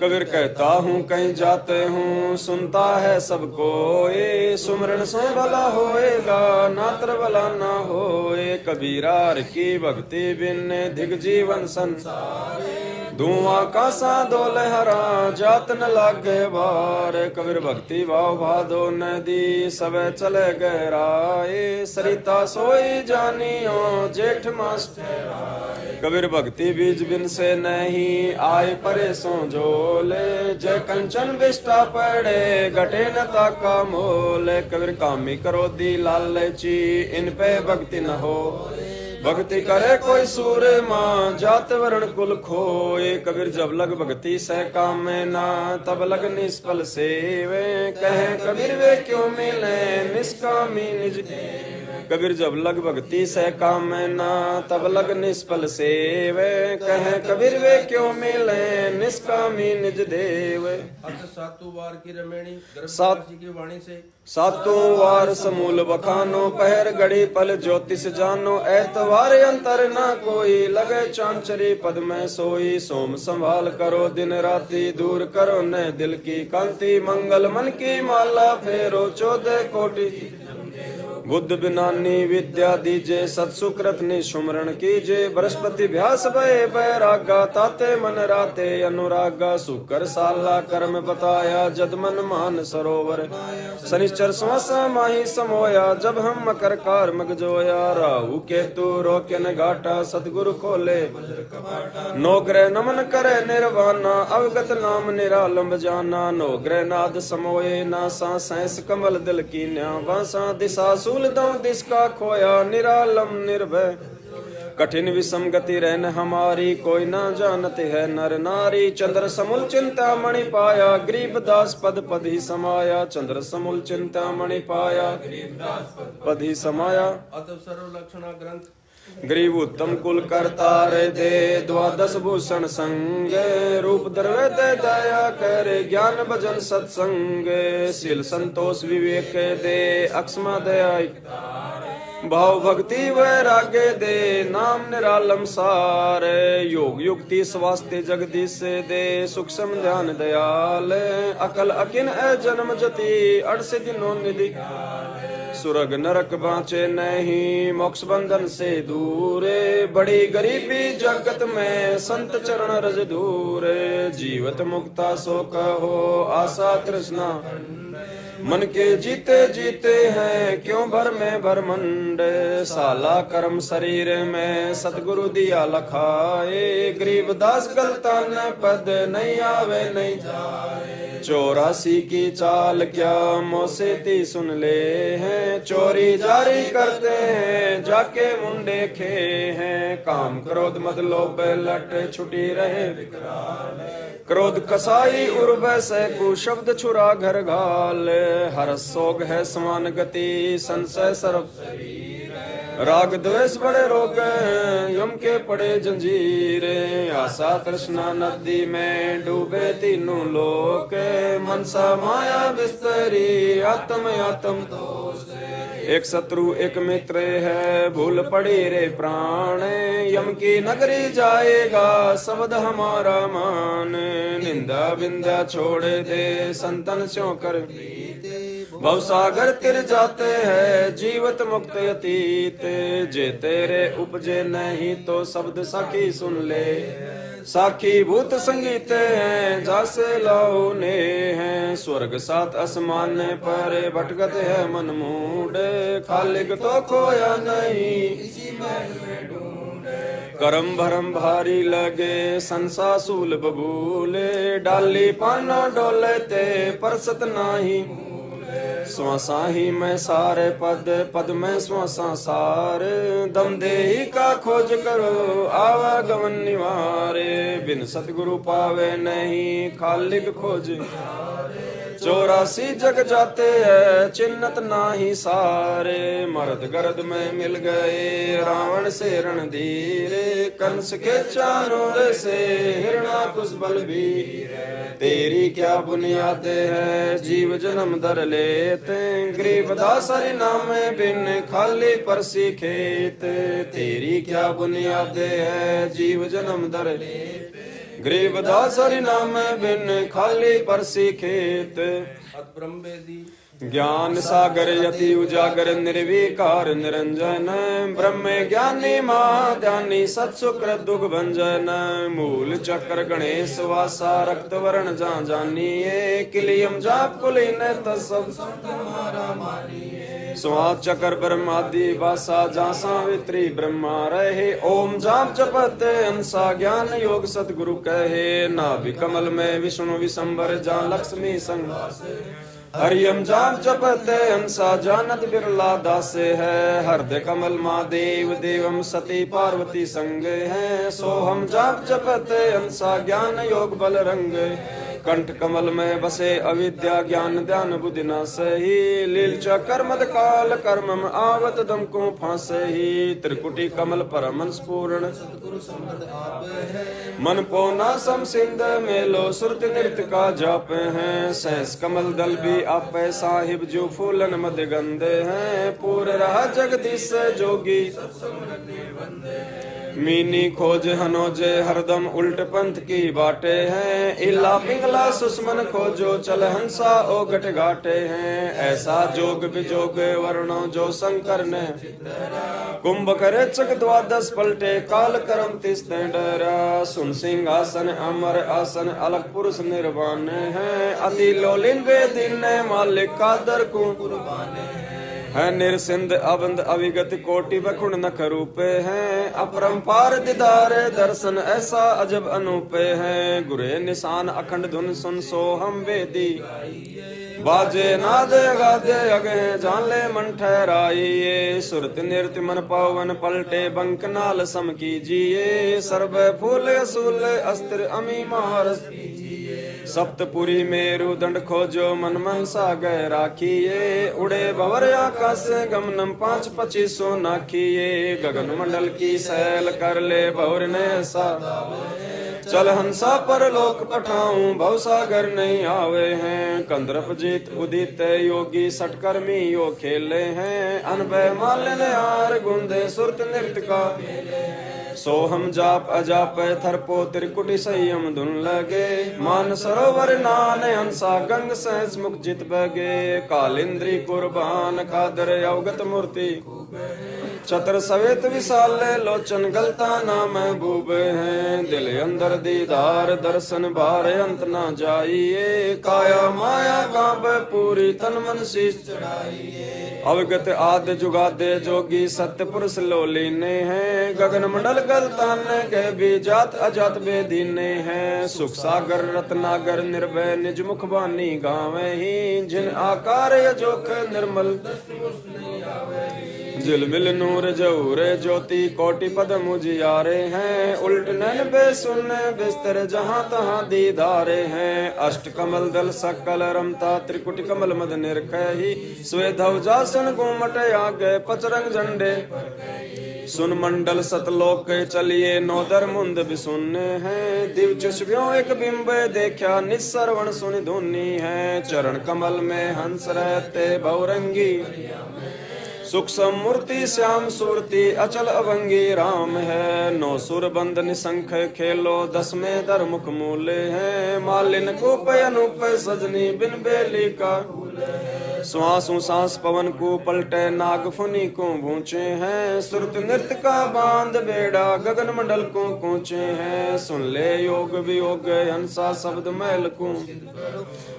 कबीर कहता हूँ कहीं जाते हूँ सुनता है सबको ये सुमरन सो भला होएगा नात्र भला ना होए कबीरार की भक्ति बिन दिग जीवन संसार धुआं का सा डोल हरा जात न लागे बार कबीर भक्ति भाव भादो नदी सब चले गहराए सरिता सोई जानियो जेठ मास कबीर भक्ति बीज बिन से नहीं आए परे सो झोले जय कंचन बिष्टा पड़े घटे न ताका मोले कबीर कामी करो दी लालची इन पे भक्ति न हो भक्ति करे कोई सूर माँ जात वर्ण कुल खोए कबीर जब लग भक्ति से काम में ना तब लग निष्फल सेवे कहे कबीर वे क्यों मिले निष्कामी निज कबीर जब लग भक्ति से काम में ना तब लग निष्फल सेवे कहे कबीर वे क्यों मिले निष्कामी निज देव सातों वार की रमेणी सात की वाणी से सातों वार समूल बखानो पहर घड़ी पल ज्योतिष जानो ऐतवार अंतर ना कोई लगे चांचरी पद में सोई सोम संभाल करो दिन राति दूर करो न दिल की कांति मंगल मन की माला फेरो 14 कोटि बुद्ध बिनानी विद्या दीजे सत्सुकृत निशुमरण कीजे बृहस्पति भ्यास भय बैरागा ताते मन राते अनुरागा सुकर साला कर्म बताया जद मन मान सरोवर शनिश्चर श्वासा माही समोया जब हम मकर कार मगजोया राहु केतु रोके न घाटा सतगुरु खोले नौग्रह नमन करे निर्वाणा अवगत नाम निरालंब जाना नौग्रह नाद समोये नासा सैंस कमल दिल की न्या वासा दिशा सूल दो दिस का खोया निरालम निर्भय कठिन विषम गति रहन हमारी कोई ना जानते है नर नारी चंद्र समूल चिंता मणि पाया गरीब दास पद पद ही समाया चंद्र समूल चिंता मणि पाया पद ही समाया अतः सर्व लक्षणा ग्रंथ गरीब उत्तम कुल करतार दे द्वादश भूषण संग रूप द्रव्य दे दया कर ज्ञान भजन सत्संग शील संतोष विवेक दे अक्षमा दया भाव भक्ति वैराग्य दे नाम निरालम सार। योग युक्ति स्वास्थ्य जगदीश दे सूक्ष्म ध्यान दयाल। अकल अकिन जन्म जति अड़से दिनों निधि। सुरग नरक बाँचे नहीं मोक्ष बंधन से दूर। बड़ी गरीबी जगत में संत चरण रज दूर। जीवत मुक्ता सो कहो आशा तृष्णा। मन के जीते जीते हैं क्यों भर में भरमंड। साला कर्म शरीर में सतगुरु दिया लखाए। गरीबदास गलता न पद नहीं आवे नहीं जाए। 84 की चाल क्या मोसेती सुन ले हैं। चोरी जारी करते हैं जाके मुंडे खे हैं। काम क्रोध मद लोभ लट छुटी रहे। क्रोध कसाई उर्व से कुशब्द छुरा घर घाल। हर सोग है समान गति संशय सर्व। राग द्वेष बड़े रोग यम के पड़े जंजीर। आशा तृष्णा नदी में डूबे तीनों लोक। मनसा माया बिस्तरी आत्म आत्म दोष। एक शत्रु एक मित्र है भूल पड़ी रे प्राण। यम की नगरी जाएगा शब्द हमारा मान। निंदा बिंदा छोड़ दे संतन स्यों कर। भवसागर तिर जाते हैं जीवत मुक्त अतीत। जे तेरे उपजे नहीं तो शब्द साखी सुन ले। साखी भूत संगीत हैं जासे लाओ ने हैं। स्वर्ग सात आसमान पर भटकत है मन मूड। खालिक तो खोया नहीं इसी महल में ढूंढे। करम भरम भारी लगे संसा सूल बबूले। डाली पाना डोलते परसत नाही। स्वासा ही मैं सारे पद पद में स्वासा सार। दम देही का खोज करो आवागमन निवारे। बिन सतगुरु पावे नहीं खालिक खोज। 84 जग जाते हैं चिन्हत नाही सारे। मर्द गर्द में मिल गए रावण से रणधीर। कंस के चारों से हिरणाकुश बलबीर। तेरी क्या बुनियादें है जीव जन्म दर लेते। गरीबदास हरि नाम बिन खाली परसी खेत। तेरी क्या बुनियादें है जीव जन्म दर लेते। गरीबदास हरि नाम बिन खाली परसी खेत। ब्रह्म वेदी ज्ञान सागर यति उजागर निर्विकार निरंजन। ब्रह्म ज्ञानी महाध्यानी सत्सुकृत दुख भंजन। मूल चक्र गणेश वासा रक्त वर्ण जा जानिए। किलियम जाप कुलीन तत्सव तुम्हारा मानिए। स्वाद चक्र ब्रह्मादि वासा जा सावित्री ब्रह्मा रहे। ओम जाप जपते अंसा ज्ञान योग सतगुरु कहे। नाभि कमल में विष्णु विशंबर जा लक्ष्मी संग। हरियम जाप जपते हंसा जानत बिरला दासे है। हृदय कमल माँ देव देवम सती पार्वती संग है। सोहम जाप जपते हंसा ज्ञान योग बल रंग। कंठ कमल में बसे अविद्या ज्ञान ध्यान बुद्धि न सही। लील चकर मद काल कर्मम आवत दम को फांसे ही। त्रिकुटी कमल पर मन स्पूर्ण सतगुरु समर्थ आप है। मन पोना सम सिंध मेलो सुरत नृत्य का जाप है। सहस कमल दल भी आप साहिब जो फूलन मद गंदे हैं। पूर रहा जगदीश जोगी मीनी खोज हनोजे हरदम उल्ट पंथ की बाटे हैं। इला पिंगला सुस्मन खोजो चल हंसा ओ गट घाटे हैं। ऐसा जोग विजोग वर्णो जो शंकर ने। कुंभ करे चक द्वादश पलटे काल करम तिस डरा। सुन सिंहासन अमर आसन अलग पुरुष निर्वाण है। अति लोलिन वेदिन मालिक कादर को कुर्बाने है। निरसिंध अबंध अविगत कोटि बखुण नख रूपे हैं। अपरंपार दीदार दर्शन ऐसा अजब अनूपे हैं। गुरे निशान अखंड धुन सुन सो हम वेदी। बाजे नाद गादे अगे जान ले मन ठहराइए। सुरत नृत्य मन पावन पलटे बंक नाल सम कीजिए। सर्व फूल असूल अस्त्र अमी मारस सप्तपुरी मेरु दंड खोजो मन मन सागर राखिए। उड़े भवर आकाश गमनम 'स नाखिए। गगन मंडल की सैल कर ले भवर ने सा। चल हंसा पर लोक पठाऊं भव सागर नहीं आवे हैं। कंदर्प जीत उदित योगी सटकर्मी यो खेले हैं। अनभय मालन यार गुंदे सुरत नृत्य का सो हम जाप अजाप थरपो त्रिकुटी संयम धुन लगे। मान सरोवर नान हंसा गंग सहस मुख जित बगे। कालिंद्री कुर्बान कादर अवगत मूर्ति चतर सवेत विशाल लोचन गलता ना महबूब हैं। दिल अंदर दीदार दर्शन बार अंत ना जाइए। काया माया कांब पूरी तन मन शीश चढ़ाइए। अवगत आद जुगादे जोगी सत्य पुरुष लोलीने हैं। गगन मंडल गलतान के भी जात अजात बेदीने हैं। सुख सागर रत्नागर निर्भय निज मुख बानी गावे ही। जिन आकार जोख निर्मल झिलमिल नूर जहूर ज्योति कोटि पद मुझियारे हैं। उल्ट नैन बेसुन बिस्तर जहां तहां दीदारे हैं। अष्ट कमल दल सकल रमता त्रिकुट कमल मद निरखही। स्वेधव जासन घूमट आगे पचरंग झंडे सुन मंडल सतलोक चलिए नोदर मुंद भी सुन है। दिव चुष्व्यों एक बिंब देखा निस्सरवण सुन धुनी है। चरण कमल में हंस रहते बहुरंगी सुख समूर्ति श्याम सूरति अचल अभंगी राम है। नौ सुर बंद निसंख खेलो 10 में दर मुख मूले हैं। मालिन को अनुप सजनी बिन बेली का श्वासों सांस पवन को पलटे नाग फुनी को भूचे हैं। सुरत नृत्य का बांध बेड़ा गगन मंडल को कूचे हैं। सुन ले योग वियोग हंसा शब्द मैल को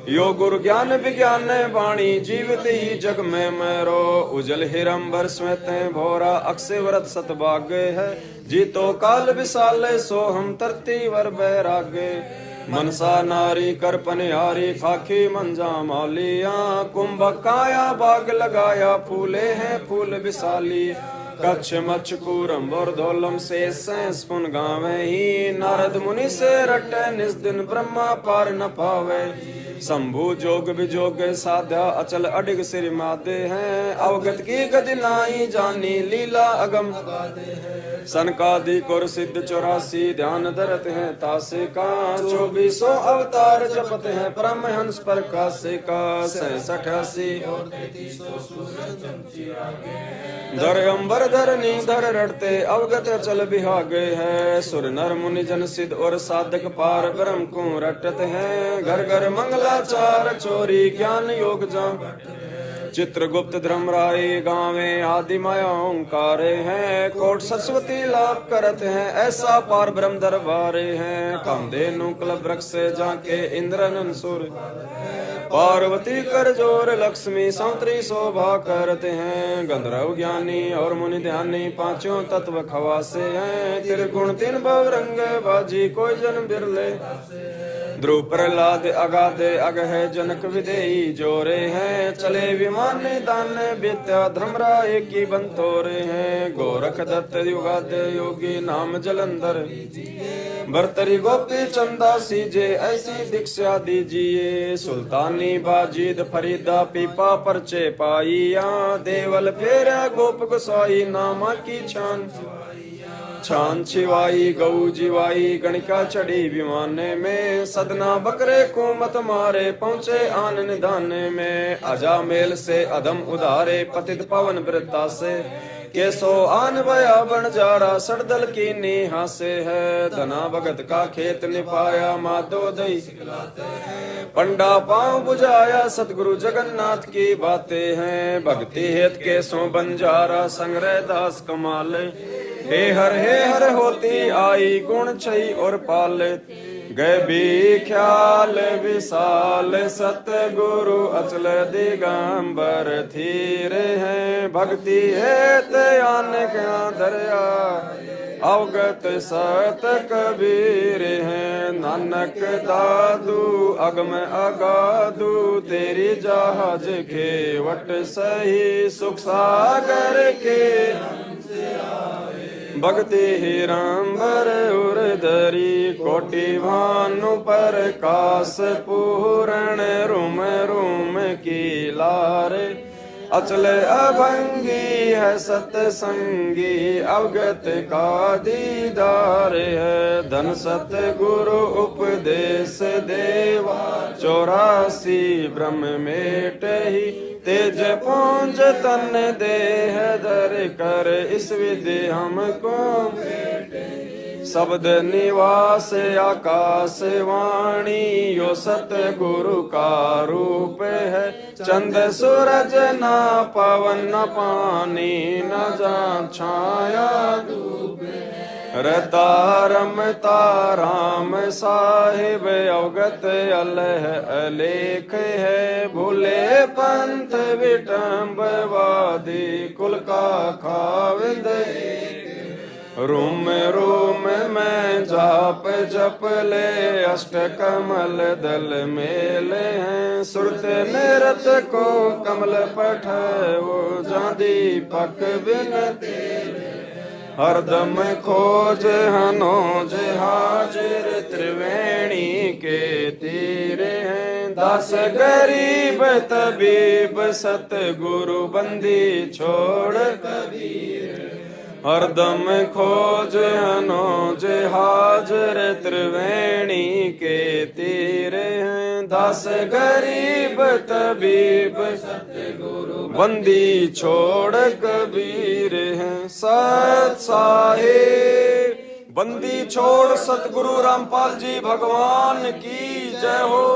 योग गुरु ज्ञान विज्ञान वाणी जीवित ही जग में मेरो। उजल हिरंबर स्वेत भोरा अक्षय व्रत सतभाग्य है। जीतो काल विशाल सो हम तरती वर बैरागे। मनसा नारी कर पनिहारी खाकी मंजा मौलिया। कुंभ काया बाग लगाया फूले हैं फूल विशाली। कच्छ मच्छ कूरम बोरधोलम से सैंस पुन गावे ही। नारद मुनि से रटे निस दिन ब्रह्मा पार न पावे। शंभु जोग विजोग साध्या अचल अडिग सिर मादे हैं। अवगत की गति नाई जानी लीला अगम सनकादिक और सिद्ध 84 ध्यान धरत हैं तासे का। 24 अवतार जपत हैं परमहंस प्रकाश का। 86 धर अंबर धरनी धर रटते अवगत अचल बिहागे है। सुर नर मुनि जन सिद्ध और साधक पार ब्रह्म को रटत हैं। घर घर मंगलाचार चोरी ज्ञान योग जा चित्रगुप्त धर्म राय गावे आदि माया ओंकारे हैं। कोट सरस्वती लाभ करत हैं ऐसा पार ब्रह्म दरबारे हैं। कामधेनु क्लब वृक्ष से जाके इंद्रनन सुर पार्वती कर जोर लक्ष्मी सौत्री शोभा करते हैं। गंधर्व ज्ञानी और मुनि ध्यानी पांचों तत्व खवासे हैं। त्रिगुण 3 भवरंग बाजी कोई जन बिरले। ध्रुव प्रहलाद अगाधे अग है जनक विदेही जोरे हैं। चले विमान दान विद्या धर्मराय की बंतोरे हैं। गोरख दत्त युगाद योगी नाम जलंधर। भरतरी गोपी चंदा सीजे ऐसी दीक्षा दीजिए। सुल्तानी बाजीद फरीदा पीपा परचे पाइया। देवल फेरा गोप गोसाई नामा की छान छिवाई गऊ जीवाई गणिका चढ़ी विमाने में। सदना बकरे को मत मारे पहुँचे आन निधाने में। अजा मेल से अधम उधारे पतित पवन वृत्ता से। केसो आन बया बन जारा सड़दल की नीहा से है। धना भगत का खेत निपाया माधो दई पंडा पांव बुझाया। सतगुरु जगन्नाथ की बातें हैं। भक्ति हेत केसों बंजारा संग्रह दास कमाल। हे हर होती आई गुण छई और पाल। गए भी ख्याल विशाल सतगुरु अचल दिगंबर थीरे हैं। भक्ति है त्यान क्या दरिया अवगत सत कबीर हैं। नानक दादू अगम अगादू तेरी जहाज खेवट सही। सुख सागर के भक्ति हिरंबर उर्धरी कोटि भानु पर कास पूरण रूम रूम की लारे। अचल अभंगी है सतसंगी अवगत का दीदार है। धन सतगुरु उपदेश देवा 84 ब्रह्म मेट ही तेज पुंज तन देह धर कर इस विधि हमको शब्द निवास आकाश वाणी यो सतगुरु का रूप है। चंद सूरज ना पवन न पानी न जा छाया रतारम ताराम साहिब अवगत अलह अलेख है। भूले पंथ विटम्बवादी कुल का खाविद रूम रूम में जाप जप ले अष्ट कमल दल मेले हैं। सुरत निरत को कमल पठ वो दीपक बिन हरदम खोज हनोज हाजिर त्रिवेणी के तीरे हैं। दास गरीब तबीब सतगुरु बंदी छोड़ कबीर हरदम खोज हनोज हाजिर त्रिवेणी के तीरे हैं। दास गरीब तबीब सतगुरु बंदी छोड़ कबीर हैं। सत साहिब बंदी छोड़ सतगुरु रामपाल जी भगवान की जय हो।